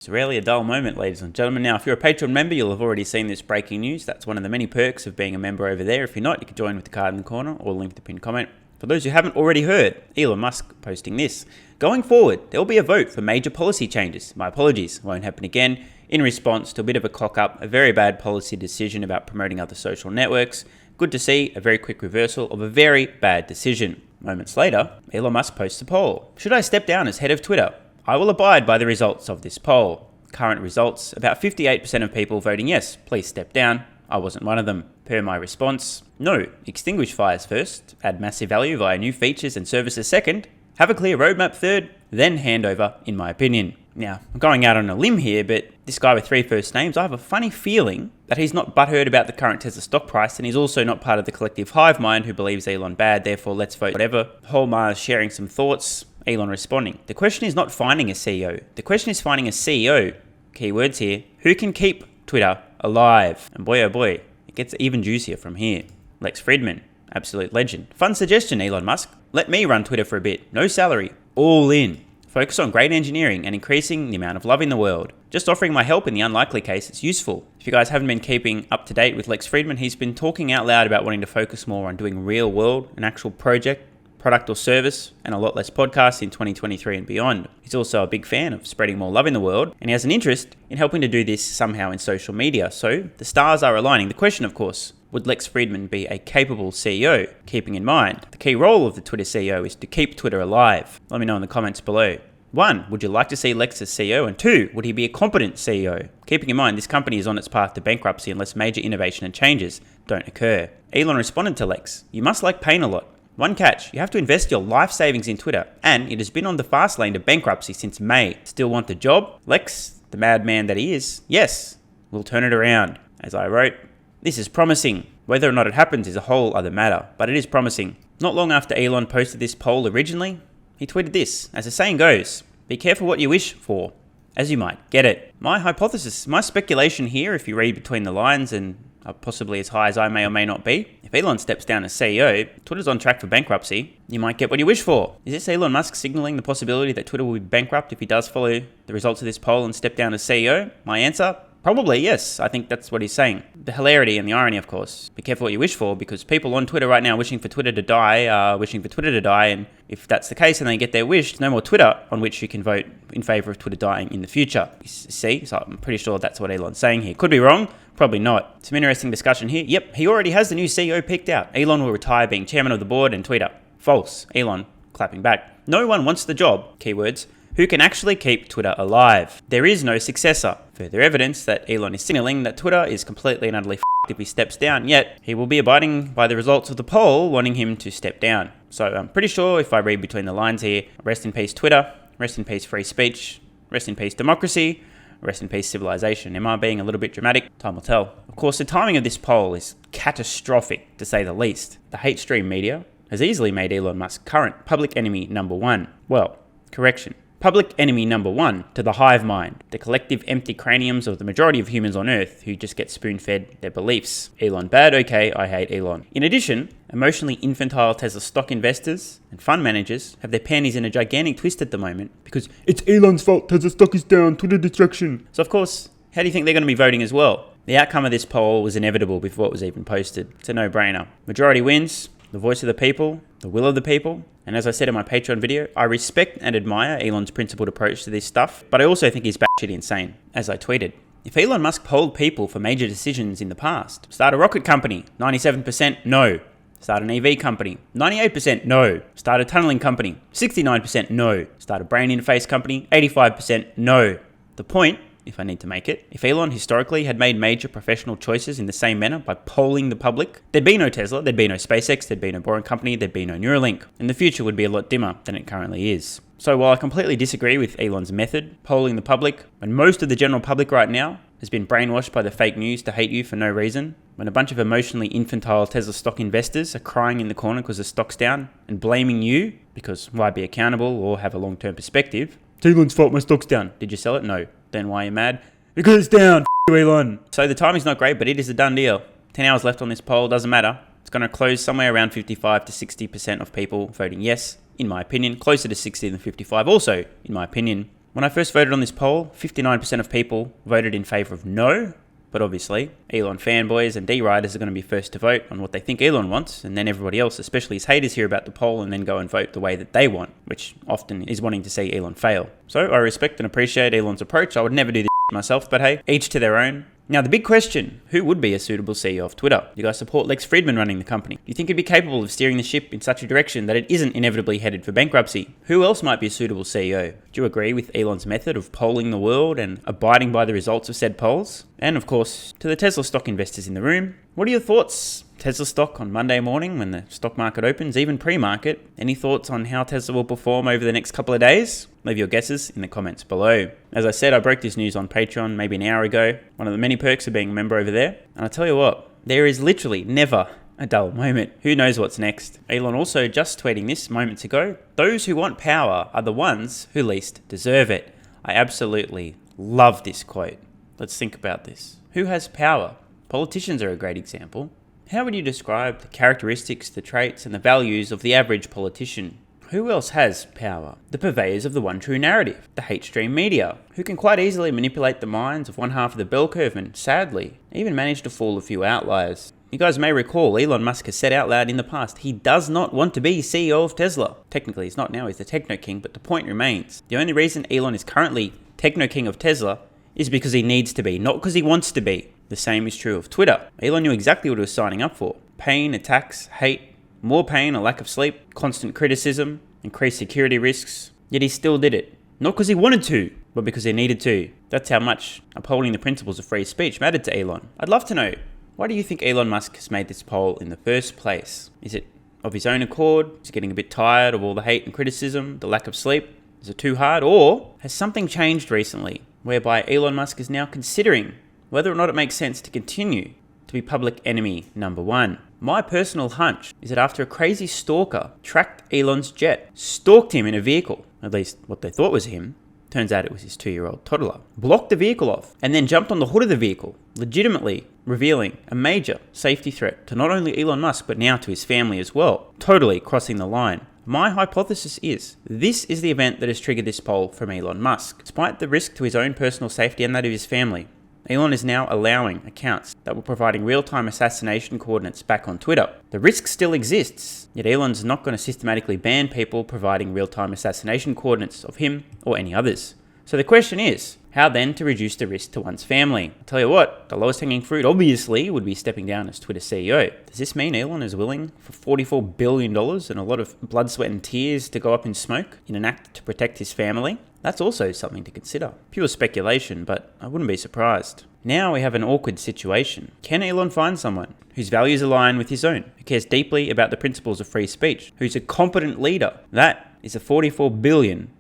It's rarely a dull moment, ladies and gentlemen. Now, if you're a Patreon member, you'll have already seen this breaking news. That's one of the many perks of being a member over there. If you're not, you can join with the card in the corner or link the pinned comment. For those who haven't already heard, Elon Musk posting this. Going forward, there will be a vote for major policy changes. My apologies, won't happen again. In response to a bit of a cock-up, a very bad policy decision about promoting other social networks. Good to see a very quick reversal of a very bad decision. Moments later, Elon Musk posts a poll. Should I step down as head of Twitter? I will abide by the results of this poll. Current results, about 58% of people voting yes, please step down. I wasn't one of them. Per my response, no, extinguish fires first, add massive value via new features and services second, have a clear roadmap third, then hand over, in my opinion. Now, I'm going out on a limb here, but this guy with 3 first names, I have a funny feeling that he's not butthurt about the current Tesla stock price, and he's also not part of the collective hive mind who believes Elon bad, therefore let's vote whatever. Whole Mars sharing some thoughts, Elon responding. The question is not finding a CEO. The question is finding a CEO, keywords here, who can keep Twitter alive. And boy oh boy, it gets even juicier from here. Lex Fridman, absolute legend. Fun suggestion, Elon Musk. Let me run Twitter for a bit. No salary. All in. Focus on great engineering and increasing the amount of love in the world. Just offering my help in the unlikely case it's useful. If you guys haven't been keeping up to date with Lex Fridman, he's been talking out loud about wanting to focus more on doing real world, an actual project, product or service, and a lot less podcasts in 2023 and beyond. He's also a big fan of spreading more love in the world, and he has an interest in helping to do this somehow in social media. So the stars are aligning. The question, of course, would Lex Fridman be a capable CEO? Keeping in mind, the key role of the Twitter CEO is to keep Twitter alive. Let me know in the comments below. 1, would you like to see Lex as CEO? And 2, would he be a competent CEO? Keeping in mind, this company is on its path to bankruptcy unless major innovation and changes don't occur. Elon responded to Lex, you must like pain a lot. One catch, you have to invest your life savings in Twitter, and it has been on the fast lane to bankruptcy since May. Still want the job? Lex, the madman that he is, yes, we'll turn it around. As I wrote, this is promising. Whether or not it happens is a whole other matter, but it is promising. Not long after Elon posted this poll originally, he tweeted this. As the saying goes, be careful what you wish for, as you might get it. My hypothesis, my speculation here, if you read between the lines and possibly as high as I may or may not be, if Elon steps down as CEO, Twitter's on track for bankruptcy, you might get what you wish for. Is this Elon Musk signaling the possibility that Twitter will be bankrupt if he does follow the results of this poll and step down as CEO? My answer? Probably yes. I think that's what he's saying. The hilarity and the irony, of course. Be careful what you wish for, because people on Twitter right now wishing for Twitter to die are wishing for Twitter to die, and if that's the case and they get their wish, no more Twitter on which you can vote in favour of Twitter dying in the future. See? So I'm pretty sure that's what Elon's saying here. Could be wrong. Probably not. Some interesting discussion here. Yep, he already has the new CEO picked out. Elon will retire being chairman of the board and Twitter. False. Elon clapping back. No one wants the job, keywords, who can actually keep Twitter alive. There is no successor. Further evidence that Elon is signaling that Twitter is completely and utterly f***ed if he steps down, yet he will be abiding by the results of the poll wanting him to step down. So I'm pretty sure if I read between the lines here, rest in peace Twitter, rest in peace free speech, rest in peace democracy, rest in peace civilization. Am I being a little bit dramatic? Time will tell. Of course, the timing of this poll is catastrophic, to say the least. The hate stream media has easily made Elon Musk current public enemy number 1. Well, correction. Public enemy number 1 to the hive mind, the collective empty craniums of the majority of humans on Earth who just get spoon-fed their beliefs. Elon bad, okay, I hate Elon. In addition, emotionally infantile Tesla stock investors and fund managers have their panties in a gigantic twist at the moment because it's Elon's fault, Tesla stock is down, Twitter destruction. So of course, how do you think they're going to be voting as well? The outcome of this poll was inevitable before it was even posted. It's a no-brainer. Majority wins, the voice of the people, the will of the people. And as I said in my Patreon video, I respect and admire Elon's principled approach to this stuff, but I also think he's batshit insane. As I tweeted, if Elon Musk polled people for major decisions in the past, start a rocket company, 97% no. Start an EV company, 98% no. Start a tunneling company, 69% no. Start a brain interface company, 85% no. The point, if I need to make it, if Elon historically had made major professional choices in the same manner by polling the public, there'd be no Tesla, there'd be no SpaceX, there'd be no Boring Company, there'd be no Neuralink, and the future would be a lot dimmer than it currently is. So while I completely disagree with Elon's method, polling the public, when most of the general public right now has been brainwashed by the fake news to hate you for no reason, when a bunch of emotionally infantile Tesla stock investors are crying in the corner because the stock's down and blaming you because why be accountable or have a long-term perspective? It's Elon's fault, my stock's down. Did you sell it? No. Then why are you mad? Because it's down. F*** you, Elon. So the timing's not great, but it is a done deal. 10 hours left on this poll, doesn't matter. It's going to close somewhere around 55 to 60% of people voting yes, in my opinion. Closer to 60 than 55 also, in my opinion. When I first voted on this poll, 59% of people voted in favour of no, but obviously, Elon fanboys and D-riders are going to be first to vote on what they think Elon wants, and then everybody else, especially his haters, hear about the poll and then go and vote the way that they want, which often is wanting to see Elon fail. So I respect and appreciate Elon's approach. I would never do this myself, but hey, each to their own. Now, the big question, who would be a suitable CEO of Twitter? Do you guys support Lex Fridman running the company? Do you think he'd be capable of steering the ship in such a direction that it isn't inevitably headed for bankruptcy? Who else might be a suitable CEO? Do you agree with Elon's method of polling the world and abiding by the results of said polls? And of course, to the Tesla stock investors in the room, what are your thoughts? Tesla stock on Monday morning when the stock market opens, even pre-market. Any thoughts on how Tesla will perform over the next couple of days? Leave your guesses in the comments below. As I said, I broke this news on Patreon maybe an hour ago. One of the many perks of being a member over there. And I tell you what, there is literally never a dull moment. Who knows what's next? Elon also just tweeting this moments ago. Those who want power are the ones who least deserve it. I absolutely love this quote. Let's think about this. Who has power? Politicians are a great example. How would you describe the characteristics, the traits, and the values of the average politician? Who else has power? The purveyors of the one true narrative, the hate-stream media, who can quite easily manipulate the minds of one half of the bell curve and, sadly, even manage to fool a few outliers. You guys may recall Elon Musk has said out loud in the past he does not want to be CEO of Tesla. Technically he's not now, he's the techno king, but the point remains. The only reason Elon is currently techno king of Tesla is because he needs to be, not because he wants to be. The same is true of Twitter. Elon knew exactly what he was signing up for. Pain, attacks, hate, more pain, a lack of sleep, constant criticism, increased security risks. Yet he still did it. Not because he wanted to, but because he needed to. That's how much upholding the principles of free speech mattered to Elon. I'd love to know, why do you think Elon Musk has made this poll in the first place? Is it of his own accord? Is he getting a bit tired of all the hate and criticism, the lack of sleep? Is it too hard? Or has something changed recently, whereby Elon Musk is now considering whether or not it makes sense to continue to be public enemy number one? My personal hunch is that after a crazy stalker tracked Elon's jet, stalked him in a vehicle, at least what they thought was him, turns out it was his 2-year-old toddler, blocked the vehicle off, and then jumped on the hood of the vehicle, legitimately revealing a major safety threat to not only Elon Musk, but now to his family as well, totally crossing the line. My hypothesis is, this is the event that has triggered this poll from Elon Musk. Despite the risk to his own personal safety and that of his family, Elon is now allowing accounts that were providing real-time assassination coordinates back on Twitter. The risk still exists, yet Elon's not going to systematically ban people providing real-time assassination coordinates of him or any others. So the question is, how then to reduce the risk to one's family? I'll tell you what, the lowest hanging fruit obviously would be stepping down as Twitter CEO. Does this mean Elon is willing for $44 billion and a lot of blood, sweat and tears to go up in smoke in an act to protect his family? That's also something to consider. Pure speculation, but I wouldn't be surprised. Now we have an awkward situation. Can Elon find someone whose values align with his own, who cares deeply about the principles of free speech, who's a competent leader? That is a $44 billion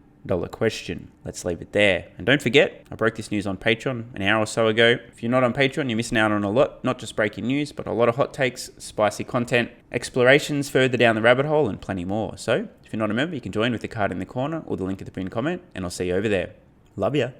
question. Let's leave it there. And don't forget, I broke this news on Patreon an hour or so ago. If you're not on Patreon, you're missing out on a lot, not just breaking news, but a lot of hot takes, spicy content, explorations further down the rabbit hole, and plenty more. So if you're not a member, you can join with the card in the corner or the link at the pinned comment, and I'll see you over there. Love ya.